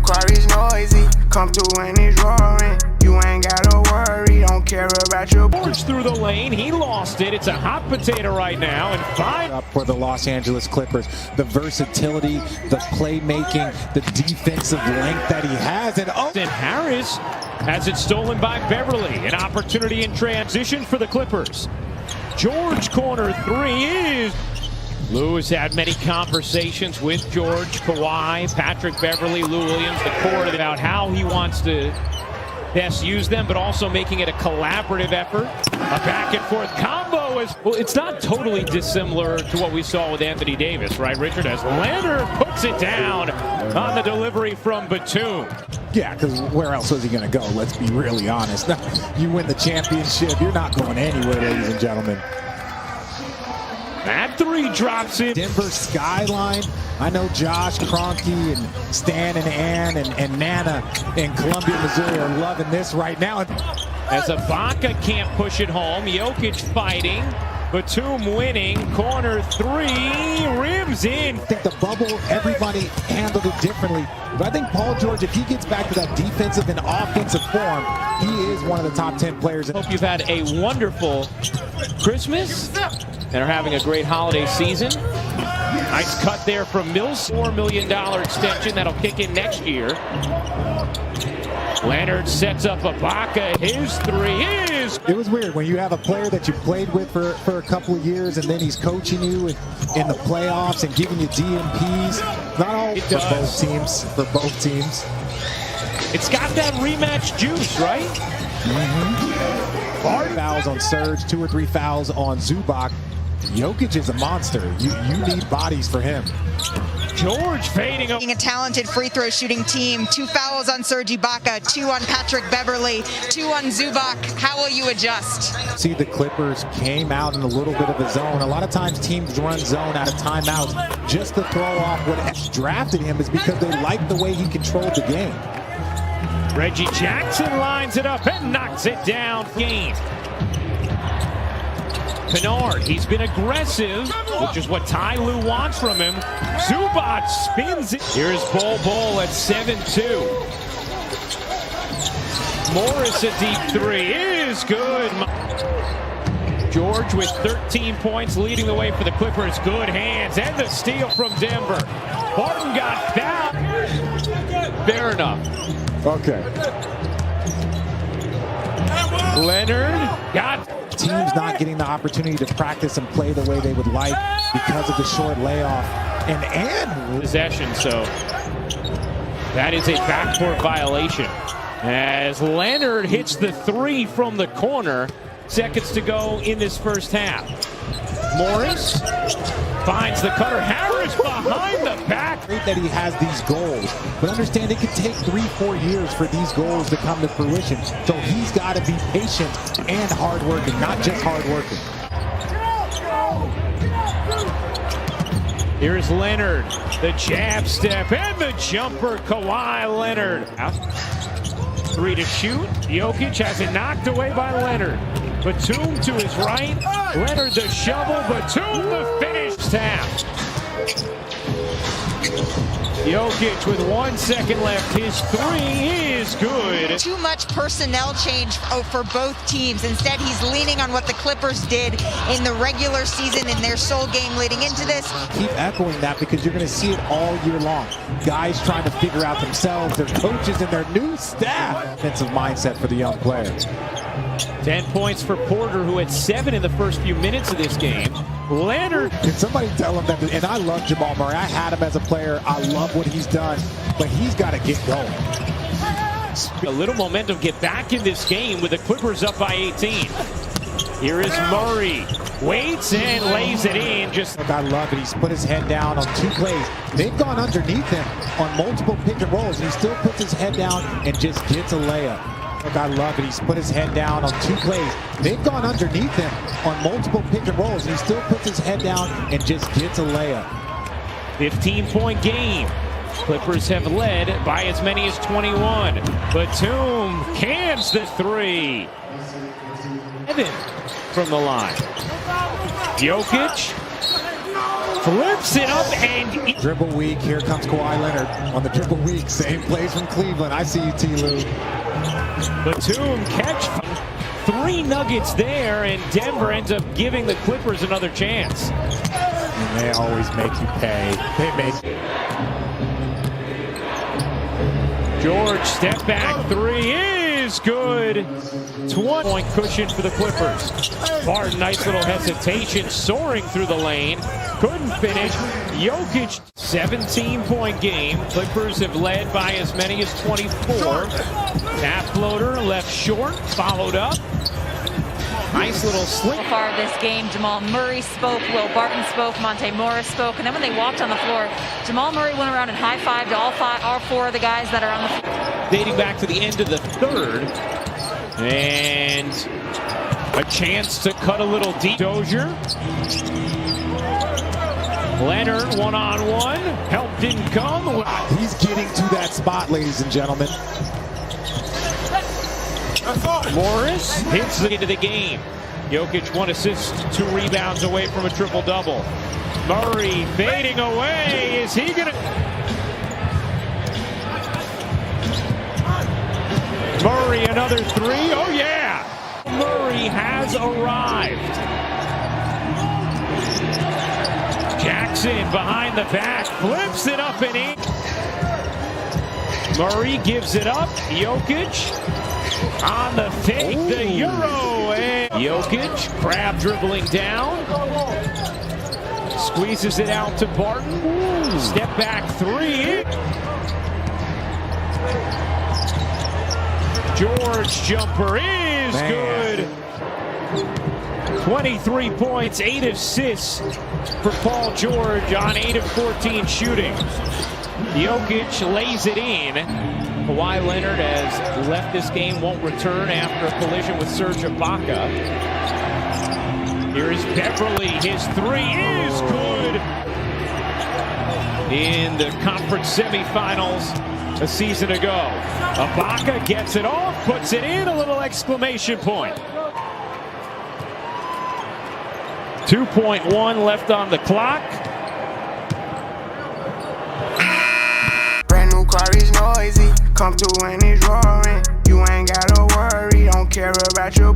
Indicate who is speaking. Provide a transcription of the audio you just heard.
Speaker 1: car is noisy. Come through when it's roaring. You ain't gotta worry, don't care about your
Speaker 2: George through the lane, he lost it. It's a hot potato right now, and fine.
Speaker 3: Up for the Los Angeles Clippers, the versatility, the playmaking, the defensive length that he has, and
Speaker 2: Harris has it stolen by Beverly. An opportunity in transition for the Clippers. George corner three is. Lewis had many conversations with George, Kawhi, Patrick Beverly, Lou Williams, the core about how he wants to best use them, but also making it a collaborative effort. A back and forth combo is, well, it's not totally dissimilar to what we saw with Anthony Davis, right, Richard? As Leonard puts it down on the delivery from Batum.
Speaker 3: yeah, because where else was he going to go? Let's be really honest. You win the championship, you're not going anywhere, ladies and gentlemen.
Speaker 2: That three drops in.
Speaker 3: Denver skyline. I know Josh, Kroenke, and Stan, and Ann, and Nana in Columbia, Missouri are loving this right now.
Speaker 2: As Ibaka can't push it home, Jokic fighting. Batum winning. Corner three, rims in.
Speaker 3: I think the bubble, everybody handled it differently. But I think Paul George, if he gets back to that defensive and offensive form, he is one of the top 10 players.
Speaker 2: Hope you've had a wonderful Christmas and are having a great holiday season. Nice cut there from Mills. $4 million extension that'll kick in next year. Leonard sets up Ibaka. His three is.
Speaker 3: It was weird when you have a player that you played with for a couple of years, and then he's coaching you in the playoffs and giving you DMPs. Not all for both teams. For both teams.
Speaker 2: It's got that rematch juice, right?
Speaker 3: Mm-hmm. Fouls on Serge, 2 or 3 fouls on Zubac. Jokic is a monster. You need bodies for him.
Speaker 2: George fading.
Speaker 4: A talented free throw shooting team. 2 fouls on Serge Ibaka, 2 on Patrick Beverly, 2 on Zubac. How will you adjust?
Speaker 3: See, the Clippers came out in a little bit of a zone. A lot of times teams run zone out of timeouts just to throw off what drafted him is because they like the way he controlled the game.
Speaker 2: Reggie Jackson lines it up and knocks it down. Game. Kennard, he's been aggressive, which is what Ty Lue wants from him. Zubac spins it. Here's Bol at 7-2. Morris, a deep three is good. George with 13 points leading the way for the Clippers. Good hands and the steal from Denver. Barton got fouled. Fair enough.
Speaker 3: Okay.
Speaker 2: Leonard got.
Speaker 3: Teams not getting the opportunity to practice and play the way they would like because of the short layoff. And
Speaker 2: possession, so that is a backcourt violation. As Leonard hits the three from the corner, seconds to go in this first half. Morris finds the cutter. Harris behind the back.
Speaker 3: Great that he has these goals, but understand it could take 3-4 years for these goals to come to fruition. So he's got to be patient and hardworking, not just hardworking.
Speaker 2: Here's Leonard, the jab step and the jumper. Kawhi Leonard out. 3 to shoot. Jokic has it knocked away by Leonard. Batum to his right. Leonard the shovel. Batum the finish. Tap. Jokic with 1 second left. His three is good.
Speaker 4: Too much personnel change for both teams. Instead, he's leaning on what the Clippers did in the regular season in their sole game leading into this.
Speaker 3: Keep echoing that because you're going to see it all year long. Guys trying to figure out themselves, their coaches, and their new staff. Offensive mindset for the young players.
Speaker 2: 10 points for Porter, who had 7 in the first few minutes of this game. Leonard.
Speaker 3: Can somebody tell him that? And I love Jamal Murray. I had him as a player. I love what he's done, but he's got to get going.
Speaker 2: A little momentum get back in this game with the Clippers up by 18. Here is Murray. Waits and lays it in.
Speaker 3: I love it. He's put his head down on 2 plays. They've gone underneath him on multiple pick and rolls. And he still puts his head down and just gets a layup. I love it. He's put his head down on 2 plays. They've gone underneath him on multiple pick and rolls. And he still puts his head down and just gets a layup.
Speaker 2: 15-point game. Clippers have led by as many as 21. Batum cans the three. Evan from the line. Jokic Flips it up and
Speaker 3: Dribble weak. Here comes Kawhi Leonard on the dribble weak. Same plays from Cleveland. I see you, T. Lou.
Speaker 2: Batum catch. 3 nuggets there, and Denver ends up giving the Clippers another chance.
Speaker 3: And they always make you pay. They make.
Speaker 2: George, step back 3 is good. 20-point cushion for the Clippers. Barton, nice little hesitation, soaring through the lane. Couldn't finish. Jokic, 17-point game. Clippers have led by as many as 24. That floater left short, followed up. Nice little sling.
Speaker 5: So far this game, Jamal Murray spoke, Will Barton spoke, Monte Morris spoke, and then when they walked on the floor, Jamal Murray went around and high-fived all 4 of the guys that are on the floor.
Speaker 2: Dating back to the end of the third. And a chance to cut a little deep. Dozier. Leonard one-on-one. Help didn't come.
Speaker 3: He's getting to that spot, ladies and gentlemen.
Speaker 2: Morris hits into the game. Jokic 1 assist, 2 rebounds away from a triple-double. Murray fading away. Is he gonna? Murray another 3. Oh yeah! Murray has arrived. Jackson behind the back, flips it up and in. Murray gives it up. Jokic on the fake, the Euro. And Jokic, crab dribbling down. Squeezes it out to Barton. Step back 3. George jumper is good. 23 points, 8 assists for Paul George on 8 of 14 shooting. Jokic lays it in. Kawhi Leonard has left this game, won't return after a collision with Serge Ibaka. Here is Beverly. His 3 is good. In the conference semifinals a season ago. Ibaka gets it off, puts it in, a little exclamation point. 2.1 left on the clock.
Speaker 1: Brand new car is noisy. Come through and it's roaring. You ain't gotta worry. Don't care about your